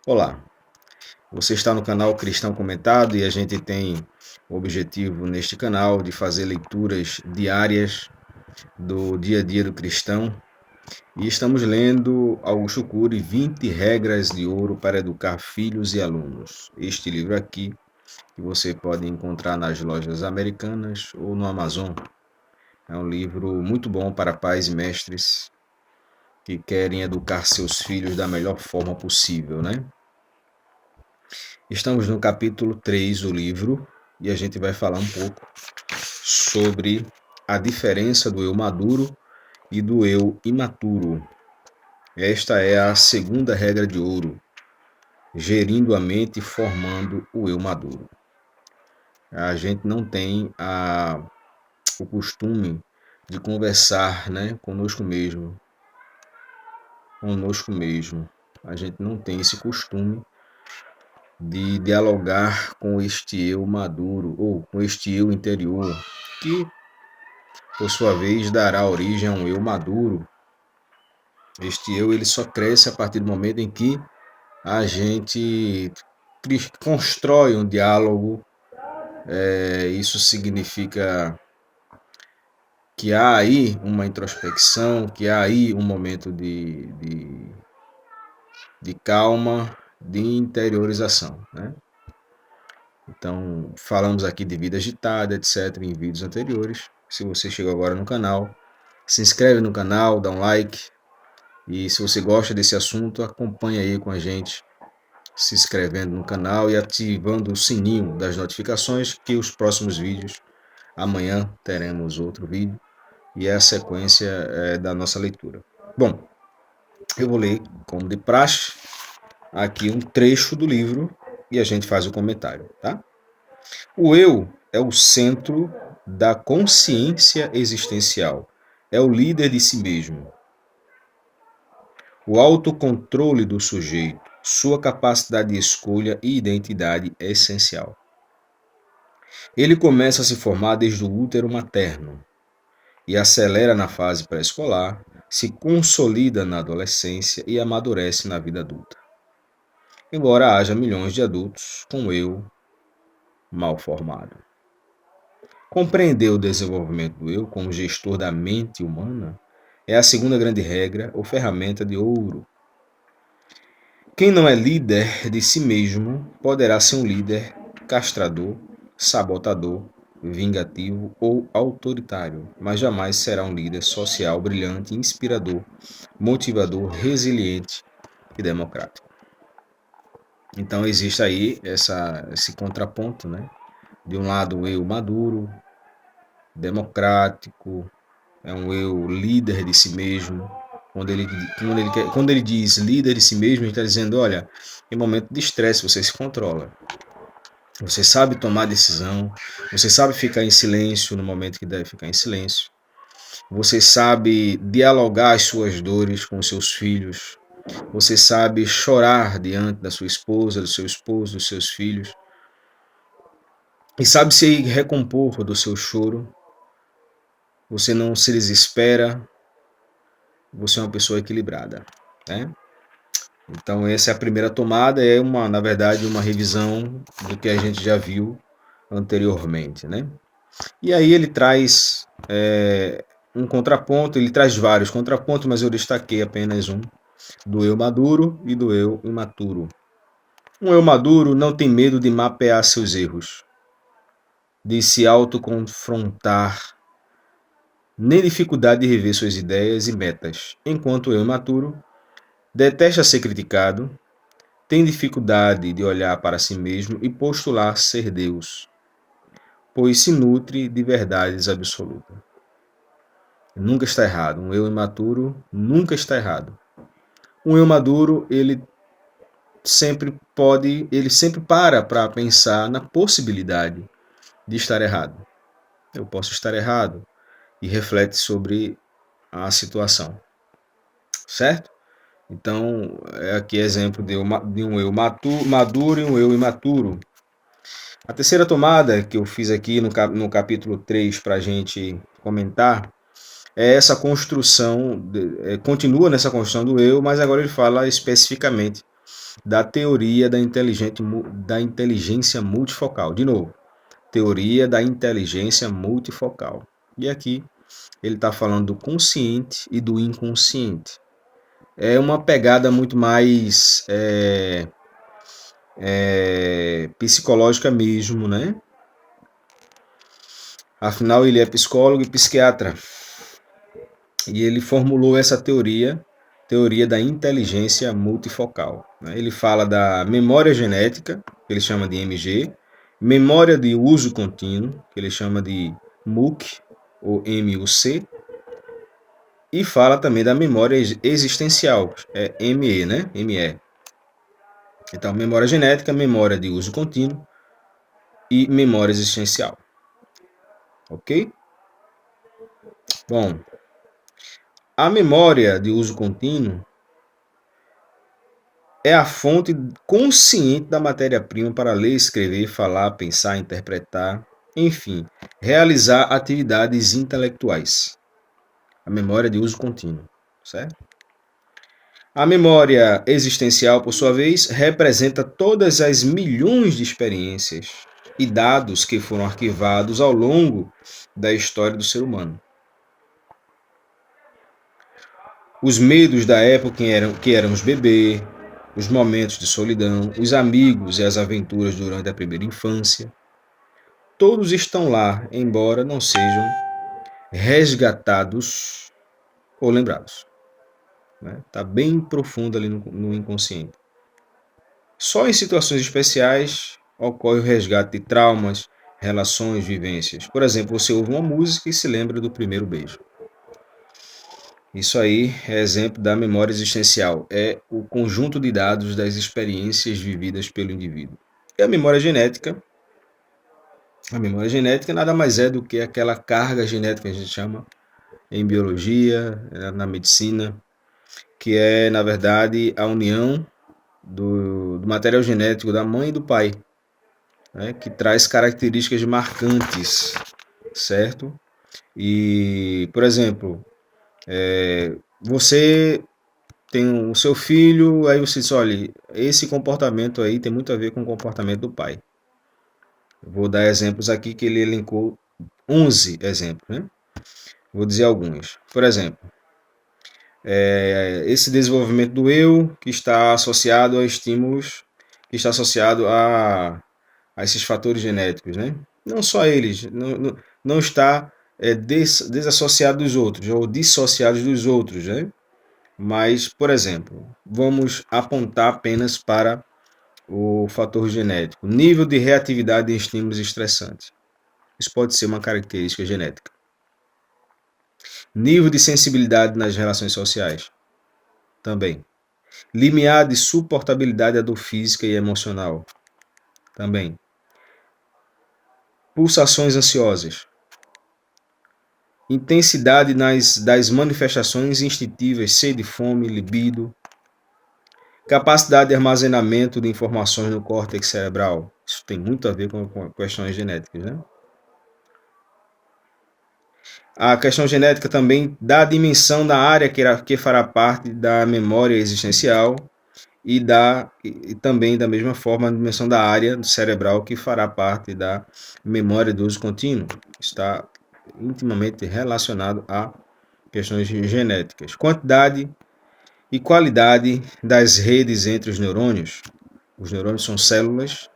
Olá, você está no canal Cristão Comentado e a gente tem o objetivo neste canal de fazer leituras diárias do dia a dia do cristão e estamos lendo Augusto Cury 20 Regras de Ouro para Educar Filhos e Alunos. Este livro aqui que você pode encontrar nas lojas americanas ou no Amazon. É um livro muito bom para pais e mestres que querem educar seus filhos da melhor forma possível, né? Estamos no capítulo 3 do livro e a gente vai falar um pouco sobre a diferença do eu maduro e do eu imaturo. Esta é a segunda regra de ouro, gerindo a mente e formando o eu maduro. A gente não tem o costume de conversar, né, conosco mesmo. A gente não tem esse costume de dialogar com este eu maduro ou com este eu interior, que por sua vez dará origem a um eu maduro. Este eu ele só cresce a partir do momento em que a gente constrói um diálogo. Isso significa que há aí uma introspecção, que há aí um momento de calma, de interiorização, né? Então, falamos aqui de vida agitada, etc., em vídeos anteriores. Se você chegou agora no canal, se inscreve no canal, dá um like. E se você gosta desse assunto, acompanha aí com a gente, se inscrevendo no canal e ativando o sininho das notificações, que os próximos vídeos, amanhã teremos outro vídeo, e é a sequência da nossa leitura. Bom, eu vou ler, como de praxe, aqui um trecho do livro e a gente faz o comentário, tá? O eu é o centro da consciência existencial. É o líder de si mesmo. O autocontrole do sujeito, sua capacidade de escolha e identidade é essencial. Ele começa a se formar desde o útero materno e acelera na fase pré-escolar, se consolida na adolescência e amadurece na vida adulta. Embora haja milhões de adultos com eu mal formado. Compreender o desenvolvimento do eu como gestor da mente humana é a segunda grande regra ou ferramenta de ouro. Quem não é líder de si mesmo poderá ser um líder castrador, sabotador, vingativo ou autoritário, mas jamais será um líder social brilhante, inspirador, motivador, resiliente e democrático. Então existe aí esse contraponto, né? De um lado o eu maduro, democrático, é um eu líder de si mesmo. Quando ele diz líder de si mesmo, ele está dizendo, olha, em momento de estresse você se controla. Você sabe tomar decisão, você sabe ficar em silêncio no momento que deve ficar em silêncio. Você sabe dialogar as suas dores com seus filhos. Você sabe chorar diante da sua esposa, do seu esposo, dos seus filhos. E sabe se recompor do seu choro. Você não se desespera. Você é uma pessoa equilibrada, né? Então essa é a primeira tomada, na verdade, uma revisão do que a gente já viu anteriormente, né? E aí ele traz um contraponto, ele traz vários contrapontos, mas eu destaquei apenas um, do eu maduro e do eu imaturo. Um eu maduro não tem medo de mapear seus erros, de se autoconfrontar, nem dificuldade de rever suas ideias e metas, enquanto o eu imaturo detesta ser criticado, tem dificuldade de olhar para si mesmo e postular ser Deus, pois se nutre de verdades absolutas. Nunca está errado. Um eu imaturo nunca está errado. Um eu maduro, ele sempre para pensar na possibilidade de estar errado. Eu posso estar errado e reflete sobre a situação. Certo? Então, é aqui exemplo de um eu maduro e um eu imaturo. A terceira tomada que eu fiz aqui no capítulo 3 para a gente comentar é essa construção, continua nessa construção do eu, mas agora ele fala especificamente da teoria da inteligência multifocal. De novo, teoria da inteligência multifocal. E aqui ele está falando do consciente e do inconsciente. É uma pegada muito mais psicológica mesmo, né? Afinal, ele é psicólogo e psiquiatra. E ele formulou essa teoria da inteligência multifocal. Ele fala da memória genética, que ele chama de MG, memória de uso contínuo, que ele chama de MUC, ou MUC, e fala também da memória existencial, ME, né? ME. Então, memória genética, memória de uso contínuo e memória existencial. Ok? Bom, a memória de uso contínuo é a fonte consciente da matéria-prima para ler, escrever, falar, pensar, interpretar, enfim, realizar atividades intelectuais. A memória de uso contínuo, certo? A memória existencial, por sua vez, representa todas as milhões de experiências e dados que foram arquivados ao longo da história do ser humano. Os medos da época que éramos bebê, os momentos de solidão, os amigos e as aventuras durante a primeira infância, todos estão lá, embora não sejam resgatados ou lembrados. Está bem profundo ali no inconsciente. Só em situações especiais ocorre o resgate de traumas, relações, vivências. Por exemplo, você ouve uma música e se lembra do primeiro beijo. Isso aí é exemplo da memória existencial. É o conjunto de dados das experiências vividas pelo indivíduo. E a memória genética nada mais é do que aquela carga genética que a gente chama em biologia, na medicina, que é, na verdade, a união do material genético da mãe e do pai, né, que traz características marcantes, certo? E, por exemplo, você tem o seu filho, aí você diz, olha, esse comportamento aí tem muito a ver com o comportamento do pai. Vou dar exemplos aqui que ele elencou 11 exemplos, né? Vou dizer alguns. Por exemplo, esse desenvolvimento do eu que está associado a estímulos, que está associado a esses fatores genéticos, né? Não só eles, não está desassociado dos outros ou dissociado dos outros, né? Mas, por exemplo, vamos apontar apenas para o fator genético. Nível de reatividade em estímulos estressantes. Isso pode ser uma característica genética. Nível de sensibilidade nas relações sociais. Também. Limiar de suportabilidade à dor física e emocional. Também. Pulsações ansiosas. Intensidade das manifestações instintivas, sede, fome, libido. Capacidade de armazenamento de informações no córtex cerebral. Isso tem muito a ver com questões genéticas, né? A questão genética também dá a dimensão da área que fará parte da memória existencial e também, da mesma forma, a dimensão da área cerebral que fará parte da memória do uso contínuo. Está intimamente relacionado a questões genéticas. Quantidade e qualidade das redes entre os neurônios. Os neurônios são células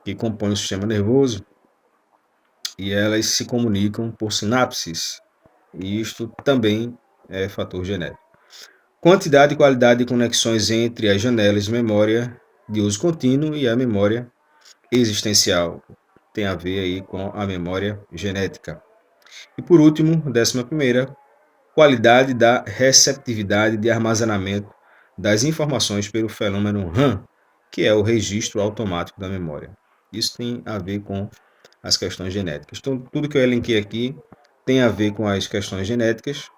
que compõem o sistema nervoso e elas se comunicam por sinapses. E isto também é fator genético. Quantidade e qualidade de conexões entre as janelas de memória de uso contínuo e a memória existencial. Tem a ver aí com a memória genética. E por último, 11ª, qualidade da receptividade de armazenamento das informações pelo fenômeno RAM, que é o registro automático da memória. Isso tem a ver com as questões genéticas. Então, tudo que eu elenquei aqui tem a ver com as questões genéticas.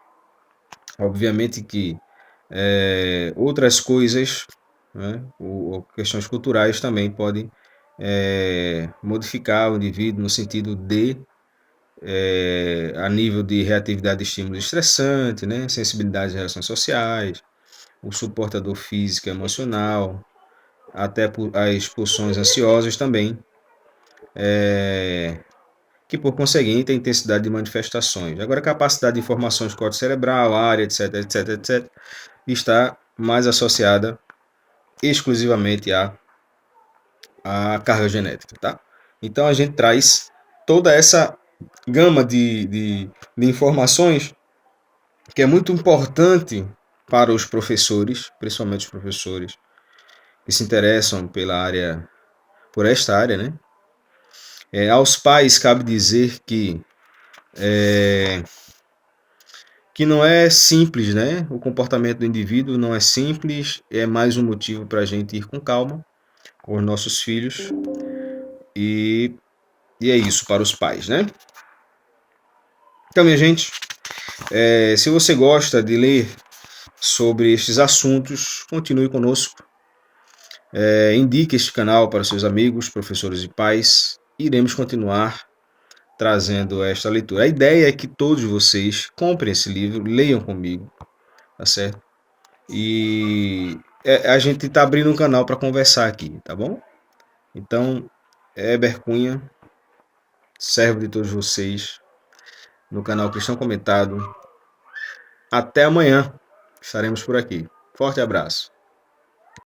Obviamente que outras coisas, né, ou questões culturais também podem modificar o indivíduo no sentido de a nível de reatividade de estímulo estressante, né, sensibilidade às relações sociais, o suportador físico e emocional, até as pulsões ansiosas também, que por conseguinte a intensidade de manifestações. Agora, a capacidade de informações do córtex cerebral, área, etc, etc, etc, está mais associada exclusivamente à carga genética, tá? Então a gente traz toda essa gama de informações que é muito importante para os professores, principalmente os professores que se interessam pela área, por esta área, né? Aos pais cabe dizer que não é simples, né? O comportamento do indivíduo não é simples, é mais um motivo para a gente ir com calma com os nossos filhos e, e é isso para os pais, né? Então, minha gente, se você gosta de ler sobre estes assuntos, continue conosco. Indique este canal para seus amigos, professores e pais. Iremos continuar trazendo esta leitura. A ideia é que todos vocês comprem esse livro, leiam comigo, tá certo? E a gente está abrindo um canal para conversar aqui, tá bom? Então, Heber Cunha, servo de todos vocês, no canal Cristão Comentado. Até amanhã, estaremos por aqui. Forte abraço.